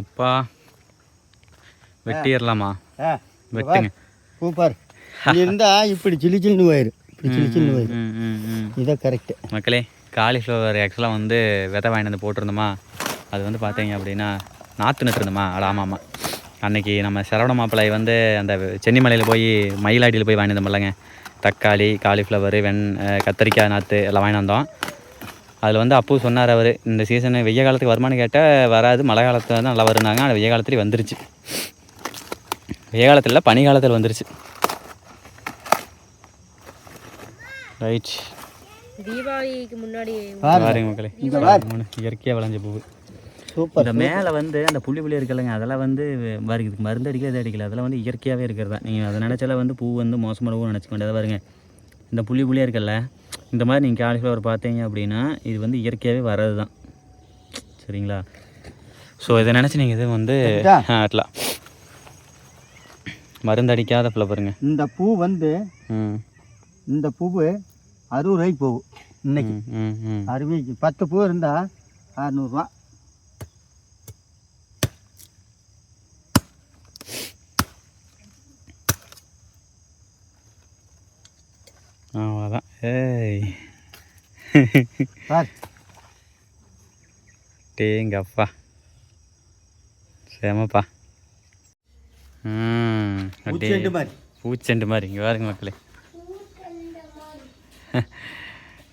அப்பா வெட்டிடலாமா? வெட்டுங்க. சூப்பர். இருந்தா இப்படி சில்லி சில்லுன்னு போயிரு. இப்படி சில்லி சில்லுன்னு போயிரு. இதான் கரெக்டு மக்களே. காலிஃப்ளவர் ஆக்சுவலாக வந்து விதை வாங்கிட்டு வந்து போட்டிருந்தோமா, அது வந்து பார்த்தீங்க அப்படின்னா நாற்று நட்டுருந்தோமா. ஆமாம், அன்றைக்கி நம்ம சரவண மாப்பிள்ளை வந்து அந்த சென்னிமலையில் போய் மயிலாடியில் போய் வாங்கிட்டு வந்தோம்லங்க, தக்காளி, காலிஃப்ளவரு, கத்திரிக்காய் நாற்று எல்லாம் வாங்கிட்டு வந்தோம். அதில் வந்து அப்போ சொன்னார் அவர், இந்த சீசனு வெய்ய காலத்துக்கு வருமானு கேட்டால் வராது, மழை காலத்தில் தான் நல்லா வருனாங்க. ஆனால் வெய்ய காலத்துலேயும் வந்துருச்சு. வெய்ய காலத்தில் இல்லை, பனி காலத்தில் வந்துருச்சு. ரைட். தீபாவளிக்கு முன்னாடி பாருங்க மக்களே, இயற்கையாக விளைஞ்ச பூ. இந்த மேலே வந்து அந்த புள்ளி இருக்குல்லங்க, அதெல்லாம் வந்து இதுக்கு மருந்து அடிக்கிறது அடிக்கல, அதெல்லாம் வந்து இயற்கையாகவே இருக்கிறது தான். நீங்கள் அதை நினச்சால வந்து பூ வந்து மோசமான பூ நினச்சிக்க வேண்டியதாக பாருங்க. இந்த புள்ளியாக இருக்குல்ல, இந்த மாதிரி நீங்கள் காலிஃப்ளவர் பார்த்தீங்க அப்படின்னா இது வந்து இயற்கையாகவே வர்றது தான். சரிங்களா? ஸோ இதை நினச்சி நீங்கள் இது வந்து ஆட்டலாம். மருந்து அடிக்காத ஃப்ளவருங்க. இந்த பூ வந்து இந்த பூவு 60 ரூபாய்க்கு போகும் இன்னைக்கு. 60 10 பூ இருந்தால் 600 ரூபா. அவ்வளோதான். ஏய் டேங்கப்பா, சேமப்பா. பூச்செண்டு மாதிரி இங்கே பாருங்க மக்களே.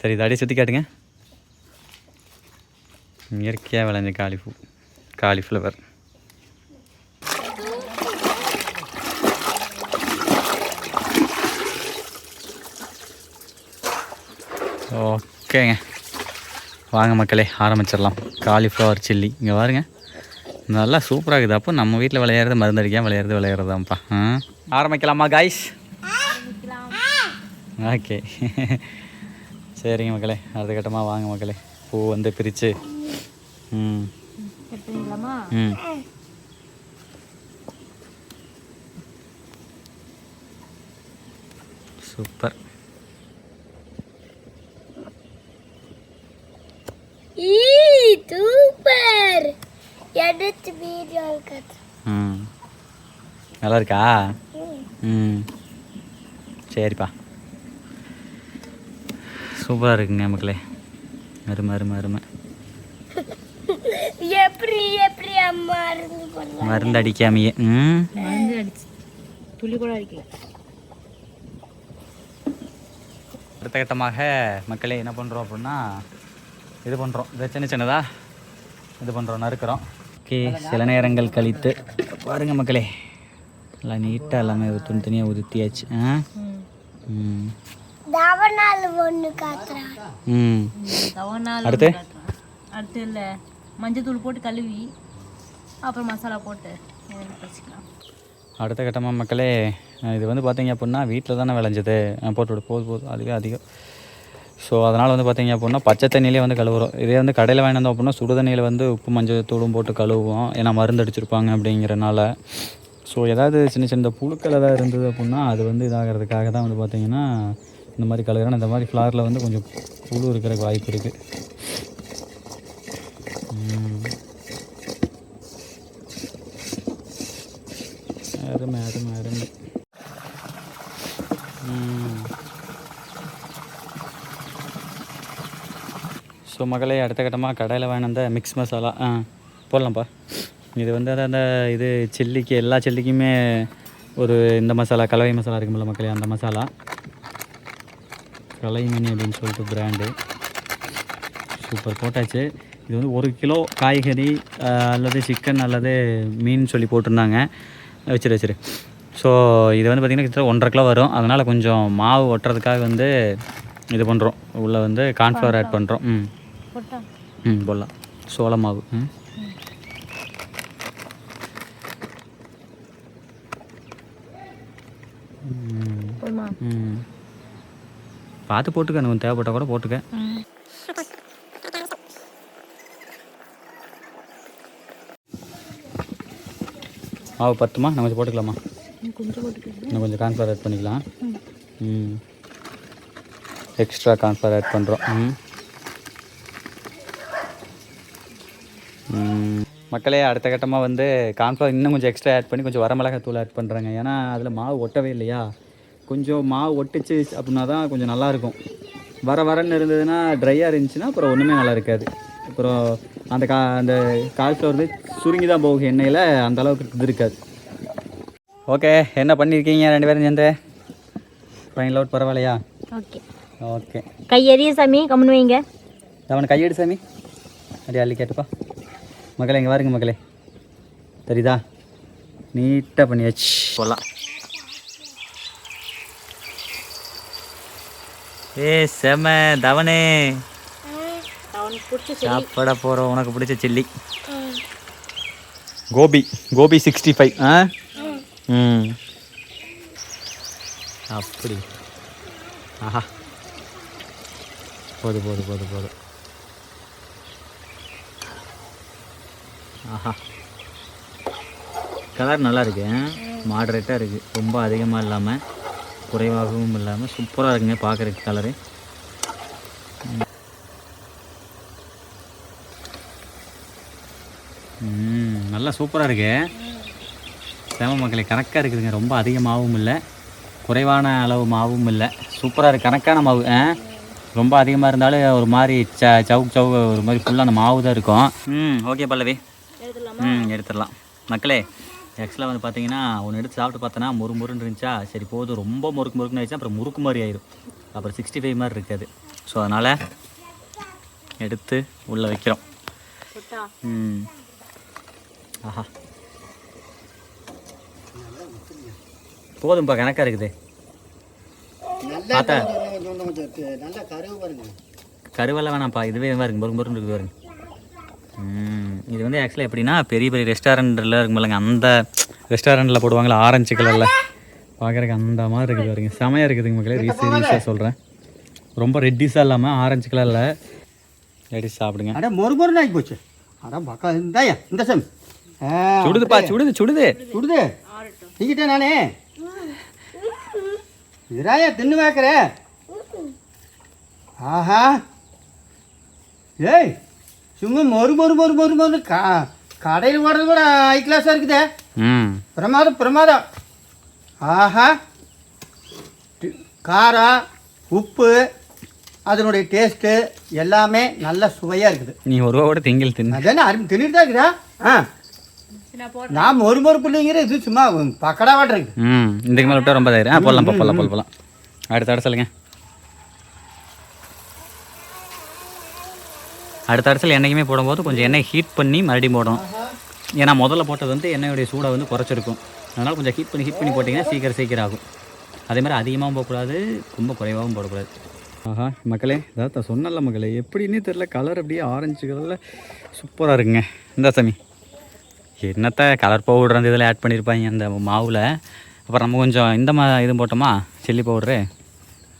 சரி, இதை அப்படியே சுற்றி காட்டுங்க. இயற்கையாக விளைஞ்ச காலிஃப்ளவர். ஓகேங்க, வாங்க மக்களே ஆரம்பிச்சிடலாம். காலிஃப்ளவர் சில்லி இங்கே பாருங்க, நல்லா சூப்பராக இருக்குது. அப்போ நம்ம வீட்டில் விளையாடுறது மருந்து அடிக்காமல் விளையாடுறதாம்ப்பா. ஆரம்பிக்கலாமா காய்ஸ்? ஓகே சரிங்க மக்களே, அடுத்த கட்டமாக வாங்க மக்களே. பூ வந்து பிரித்து சூப்பர். சூப்பர். எடுத்து வீடியோ நல்லா இருக்கா? சரிப்பா, சூப்பராக இருக்குங்க மக்களே. அருமை அருமை அருமை. மருந்து அடிக்காமையே துளி கூட அடிக்கல. அடுத்த கட்டமாக மக்களே என்ன பண்ணுறோம் அப்படின்னா, இது பண்ணுறோம். இதை சின்னதாக இது பண்ணுறோம், நறுக்கிறோம். ஓகே, சில நேரங்கள் கழித்து பாருங்க மக்களே, நல்லா நீட்டாக எல்லாமே தனியாக உதுத்தியாச்சு. அடுத்து அடுத்து இல்லை, மஞ்சத்தூள் போட்டு கழுவி அப்புறம் மசாலா போட்டு வச்சுக்கலாம். அடுத்த கட்டமாக மக்களே, இது வந்து பார்த்தீங்க அப்படின்னா வீட்டில் தானே விளைஞ்சது, போட்டு போதும் அதுவே அதிகம். ஸோ அதனால் வந்து பார்த்தீங்க அப்படின்னா பச்சை தண்ணியிலே வந்து கழுவுறோம். இதே வந்து கடையில் வாங்கி வந்தோம் அப்படின்னா சுடு தண்ணியில் வந்து உப்பு மஞ்சள் தூளும் போட்டு கழுவுவோம், ஏன்னா மருந்து அடிச்சிருப்பாங்க அப்படிங்கிறனால. ஸோ ஏதாவது சின்ன சின்ன புழுக்கள் ஏதாவது இருந்தது அப்படின்னா அது வந்து இதாகிறதுக்காக தான் வந்து பார்த்திங்கன்னா இந்த மாதிரி கழுவுறேன். இந்த மாதிரி ஃப்ளாரில் வந்து கொஞ்சம் புழு இருக்கிறதுக்கு வாய்ப்பு இருக்குது. அருமை அருமை அருமை. ஸோ மகளே, அடுத்த கட்டமாக கடையில் வாங்கின அந்த மிக்ஸ் மசாலா போடலாம்ப்பா. இது வந்து அந்த இது சில்லிக்கு, எல்லா சில்லிக்குமே ஒரு இந்த மசாலா கலவை மசாலா இருக்குமில்ல மக்களே, அந்த மசாலா கலைமணி அப்படின்னு சொல்லிட்டு பிராண்டு. சூப்பர், போட்டாச்சு. இது வந்து 1 கிலோ காய்கறி அல்லது சிக்கன் அல்லது மீன் சொல்லி போட்டிருந்தாங்க. வச்சிரு. ஸோ இது வந்து பார்த்திங்கன்னா கிட்டத்தட்ட 1.5 கிலோ வரும். அதனால் கொஞ்சம் மாவு ஒட்டுறதுக்காக வந்து இது பண்ணுறோம். உள்ளே வந்து கார்ன்ஃப்ளவர் ஆட் பண்ணுறோம். போடலாம், சோள மாவு. பார்த்து போட்டுக்க, எனக்கு தேவைப்பட்டால் கூட போட்டுக்க. மாவு பத்துமா? நான் கொஞ்சம் போட்டுக்கலாமா? இன்னும் கொஞ்சம் கார்ன்ஃப்ளவர் ஆட் பண்ணிக்கலாம். எக்ஸ்ட்ரா கார்ன்ஃப்ளவர் ஆட் பண்ணுறோம். மக்களே அடுத்த கட்டமாக வந்து கார்ன்ஃப்ளவர் இன்னும் கொஞ்சம் எக்ஸ்ட்ரா ஆட் பண்ணி கொஞ்சம் வரமிளகாய் தூள் ஆட் பண்ணுறாங்க. ஏன்னா அதில் மாவு ஒட்டவே இல்லையா, கொஞ்சம் மாவு ஒட்டிச்சு அப்படின்னா தான் கொஞ்சம் நல்லாயிருக்கும். வரன்னு இருந்ததுன்னா ட்ரையாக இருந்துச்சுன்னா அப்புறம் ஒன்றுமே நல்லா இருக்காது. அப்புறம் அந்த அந்த கால்ஃப்ளவர் வந்து சுருங்கி தான் போகும் எண்ணெயில், அந்த அளவுக்கு இது இருக்காது. ஓகே, என்ன பண்ணியிருக்கீங்க 2 பேரும் சேர்ந்து? ஃபைனல் அவுட் பரவாயில்லையா? Okay okay. கையெறிய சாமி, கம்மன் வைங்க. அவனை கையெடு சாமி, அப்படியே அள்ளி கேட்டுப்பா. மக்களே இங்கே பாருங்க மக்களே, தெரியுதா? நீட்டாக பண்ணியாச்சு போகலாம். செம தவனே, சாப்பிட போகிறோம். உனக்கு பிடிச்ச சில்லி கோபி 65. அப்படி ஆஹா, போதும். ஆஹா, கலர் நல்லா இருக்கு, மாடரேட்டாக இருக்குது. ரொம்ப அதிகமாக இல்லாமல் குறைவாகவும் இல்லாமல் சூப்பராக இருக்குங்க பார்க்குறதுக்கு கலரு. நல்லா சூப்பராக இருக்கு. செம மக்களே, கணக்காக இருக்குதுங்க. ரொம்ப அதிகமாகவும் இல்லை, குறைவான அளவு மாவும் இல்லை. சூப்பராக இருக்குது, கணக்கான மாவு. ரொம்ப அதிகமாக இருந்தாலும் ஒரு மாதிரி சவுக்கு ஒரு மாதிரி ஃபுல்லாக அந்த மாவு தான் இருக்கும். ஓகே பல்லவி, எடுத்துடலாம். மக்களே ஆக்சுவலாக வந்து பார்த்தீங்கன்னா ஒன்று எடுத்து சாப்பிட்டு பார்த்தோன்னா முறுன்னு இருந்துச்சா, சரி போதும், ரொம்ப முறுக்குன்னு ஆயிடுச்சா அப்புறம் முறுக்கு மாதிரி ஆயிடும், அப்புறம் 65 மாதிரி இருக்காது. ஸோ அதனால் எடுத்து உள்ளே வைக்கிறோம். ஆஹா, போதும்ப்பா, கணக்காக இருக்குது. பார்த்தா கருவெல்லாம் வேணாம்ப்பா, இதுவே பாருங்க முறுன்னு இருக்குது பாருங்க. இது வந்து ஆக்சுவலாக எப்படின்னா பெரிய ரெஸ்டாரண்ட்டில் இருக்கும் இல்லைங்க, அந்த ரெஸ்டாரண்ட்டில் போடுவாங்களா ஆரஞ்சு கலரில், பார்க்குறக்கு அந்த மாதிரி இருக்குது பாருங்க. செமையாக இருக்குதுங்க மக்களே, ரீஸாக சொல்கிறேன். ரொம்ப ரெட்டிஸாக இல்லாமல் ஆரஞ்சு கலரில் ரெடிஸ் சாப்பிடுங்க. அட மொறுன்னு ஆகி போச்சு. அட பக்கா இருந்தாயா இந்த சம் சுடுதுப்பா, சுடுது நீக்கிட்டே நானே இராயா தின்னு வைக்கிற. ஆஹா, ஏய் சும்மா மொறு கடையில் ஓடுறது கூட ஹை கிளாஸாக இருக்குதே. பிரமாதம். ஆஹா, காரம் உப்பு அதனுடைய டேஸ்ட்டு எல்லாமே நல்ல சுவையாக இருக்குது. நீ ஒரு ரூபா கூட தின்னு அதானே அருமை தின்னுட்டு தான் இருக்குதா? நான் மொறு பிள்ளைங்கிற இது சும்மா பக்கடா வாட்டுருக்கு. இதுக்கு மேலே விட்டா ரொம்ப போடலாம். அடுத்த சொல்லுங்க. அடுத்த அரிசல் என்றைக்குமே போடும்போது கொஞ்சம் எண்ணெய் ஹீட் பண்ணி மறுபடியும் போடணும். ஏன்னா முதல்ல போட்டது வந்து எண்ணெயுடைய சூடை வந்து குறைச்சிருக்கும். அதனால் கொஞ்சம் ஹீட் பண்ணி போட்டிங்கன்னா சீக்கிரம் ஆகும். அதேமாதிரி அதிகமாகவும் போகக்கூடாது, ரொம்ப குறைவாகவும் போடக்கூடாது. ஆஹா மக்களே, அதாவது சொன்னல மக்களே, எப்படின்னே தெரில, கலர் அப்படியே ஆரஞ்சு கலரில் சூப்பராக இருக்குங்க. இந்த சாமி என்னத்தை கலர் பவுடர் அந்த இதில் ஆட் பண்ணியிருப்பாங்க அந்த மாவில். அப்புறம் நம்ம கொஞ்சம் இந்த இது போட்டோமா சில்லி பவுட்ரு,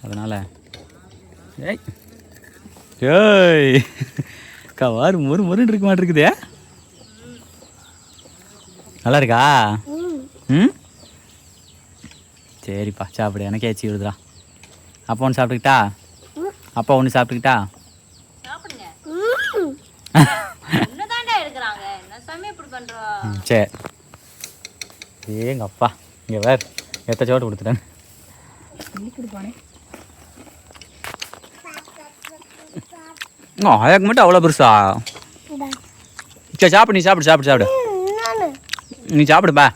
அதனால் ஏய் கவாறு முருன்னு இருக்க மாட்டிருக்குதே. நல்லா இருக்கா? சரிப்பா சாப்பிடு, எனக்கே ஏச்சி விடுதுடா. அப்பா ஒன்று சாப்பிட்டுக்கிட்டா? சரி. ஏங்க அப்பா இங்கே வேறு எத்த சோட்டு கொடுத்துட்டேன். அதுக்கு மட்டும் அவ்வளோ பெருசா? சரி சாப்பிடு, நீ சாப்பிடு நீ சாப்பிடுப்பா.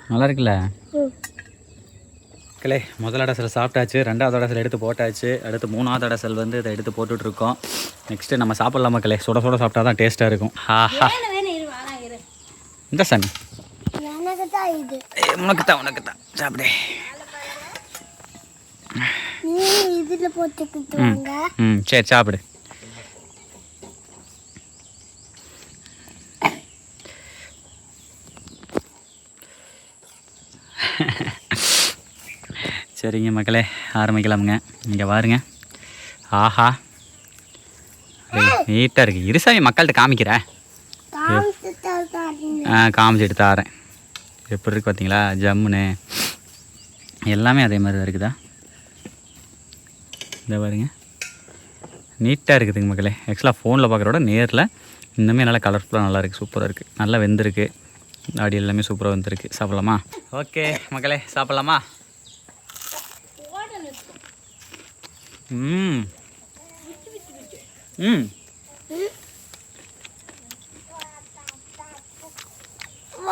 நல்லா இருக்குல்ல மக்களே? முதல் அடசல் சாப்பிட்டாச்சு, 2வது அடசல் எடுத்து போட்டாச்சு, அடுத்து 3வது அடசல் வந்து இதை எடுத்து போட்டுட்ருக்கோம். நெக்ஸ்ட்டு நம்ம சாப்பிட்லாம் மக்களே. சுட சாப்பிட்டா தான் டேஸ்ட்டாக இருக்கும். ஆஹா, இந்த சாமி உனக்கு தான் சாப்பிடு. சரி சாப்பிடு. சரிங்க மக்களே, ஆரம்பிக்கலாமுங்க. இங்கே பாருங்க. ஆஹா, நீட்டாக இருக்குது. இருசாமி மக்கள்கிட்ட காமிக்கிறேன். காமிச்சு எடுத்து ஆறேன். எப்படி இருக்கு பார்த்தீங்களா? ஜம்முன்னு எல்லாமே அதே மாதிரி தான் இருக்குதா. இந்த பாருங்க நீட்டாக இருக்குதுங்க மக்களே. ஆக்சுவலாக ஃபோனில் பார்க்குறோட நேரில் இன்னுமே நல்லா கலர்ஃபுல்லாக நல்லா இருக்குது, சூப்பராக இருக்குது, நல்லா வெந்திருக்கு. ஆடி எல்லாமே சூப்பராக வந்துருக்கு. சாப்பிட்லாமா? ஓகே மக்களே, சாப்பிட்லாமா? ம் ம்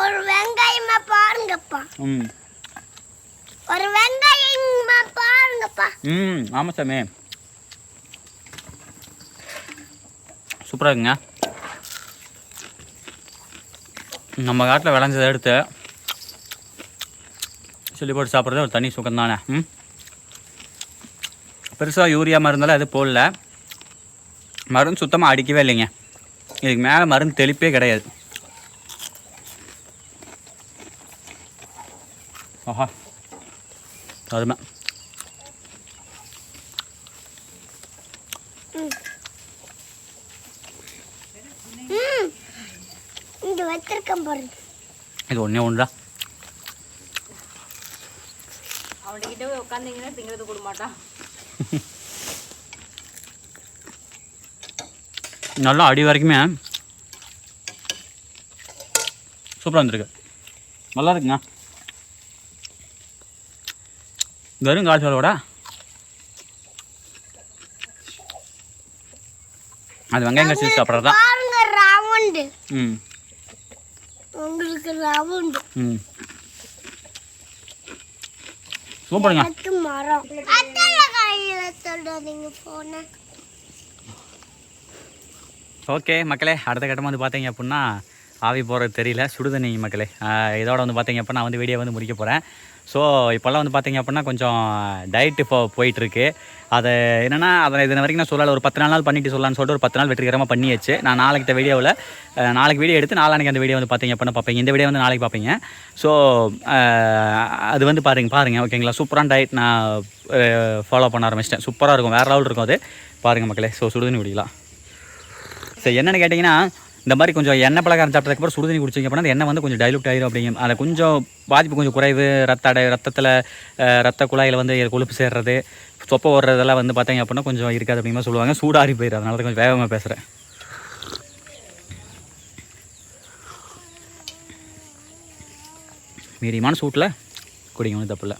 ஒரு வெங்காயமா பாருங்கப்பா. ம் ஒரு வெங்காயமா பாருங்கப்பா. ம் ஆமாம் சாமி, சூப்பராக இருக்குங்க. நம்ம காட்டில் விளைஞ்சதை எடுத்து சொல்லி போட்டு சாப்பிட்றது ஒரு தனி சுகம் தானே. பெருசாக யூரியா மருந்தெல்லாம் எதுவும் போடல, மருந்து சுத்தமாக அடிக்கவே இல்லைங்க. இதுக்கு மேலே மருந்து தெளிப்பே கிடையாது. ஆஹா அருமை. இங்க வச்சிருக்கேன் பாருங்க. இது ஒன்றே ஒன்று தான். அவன்கிட்ட போய் உட்காந்தீங்கன்னா திங்கிறது கொடுக்க மாட்டான். நல்லா அடி வரைக்குமே சூப்பராக வந்துருக்கு, நல்லா இருக்குங்க. வெறும் காய்ச்சலோட அது வெங்காயம் கடிச்சு சாப்பிட்றது தான். பாருங்க ரவுண்டு. ம் உங்களுக்கு ரவுண்டு. ம் சூப்பருங்க. எனக்கு மரம். அத்தனை கையில தொடாதீங்க போன. ஓகே மக்களே, அடுத்த கட்டமாக வந்து பார்த்தீங்க அப்படின்னா ஆவி போகிறது தெரியல, சுடுதண்ணி மக்களே. இதோட வந்து பார்த்தீங்க அப்படின்னா நான் வந்து வீடியோ வந்து முடிக்க போகிறேன். ஸோ இப்போல்லாம் வந்து பார்த்தீங்க அப்படின்னா கொஞ்சம் டயட் இப்போ போயிட்டுருக்கு. அதை என்னென்னா அதை இது வரைக்கும் நான் சொல்லலை, ஒரு 10 நாள் பண்ணிட்டு சொல்லலான்னு சொல்லிட்டு ஒரு 10 நாள் வெற்றிகரமாக பண்ணியாச்சு. நான் நாளைக்கு இந்த வீடியோவில் நாளைக்கு வீடியோ எடுத்து நாளைக்கு அந்த வீடியோ வந்து பார்த்தீங்க அப்படின்னா பார்ப்பீங்க. இந்த வீடியோ வந்து நாளைக்கு பார்ப்பீங்க. ஸோ அது வந்து பாருங்கள் ஓகேங்களா. சூப்பரான டயட் நான் ஃபாலோ பண்ண ஆரம்பிச்சிட்டேன். சூப்பராக இருக்கும், வேறு லெவல் இருக்கும் அது. பாருங்கள் மக்களே. ஸோ சுடுதண்ணி குடிக்கலாம். சரி என்னென்னு கேட்டிங்கன்னா, இந்த மாதிரி கொஞ்சம் எண்ணெய் பலகாரம் சாப்பிட்டதுக்கப்புறம் சுடுதண்ணி குடிச்சிங்க அப்படின்னா அந்த எண்ணெய் வந்து கொஞ்சம் டைலூட் ஆயிரும் அப்படிங்க. அதில் கொஞ்சம் பாதிப்பு கொஞ்சம் குறைவு. ரத்தத்தில் ரத்த குழாயில் வந்து கொழுப்பு சேர்றது, சொப்பை ஓடுறதெல்லாம் வந்து பார்த்தீங்க அப்படின்னா கொஞ்சம் இருக்காது அப்படிங்கிற மாதிரி சொல்லுவாங்க. சூடாரி போயிடும். அதனால தான் கொஞ்சம் வேகமாக பேசுகிறேன். மீடியமான சூட்டில் குடிங்க, ஒன்றும் தப்பு இல்லை.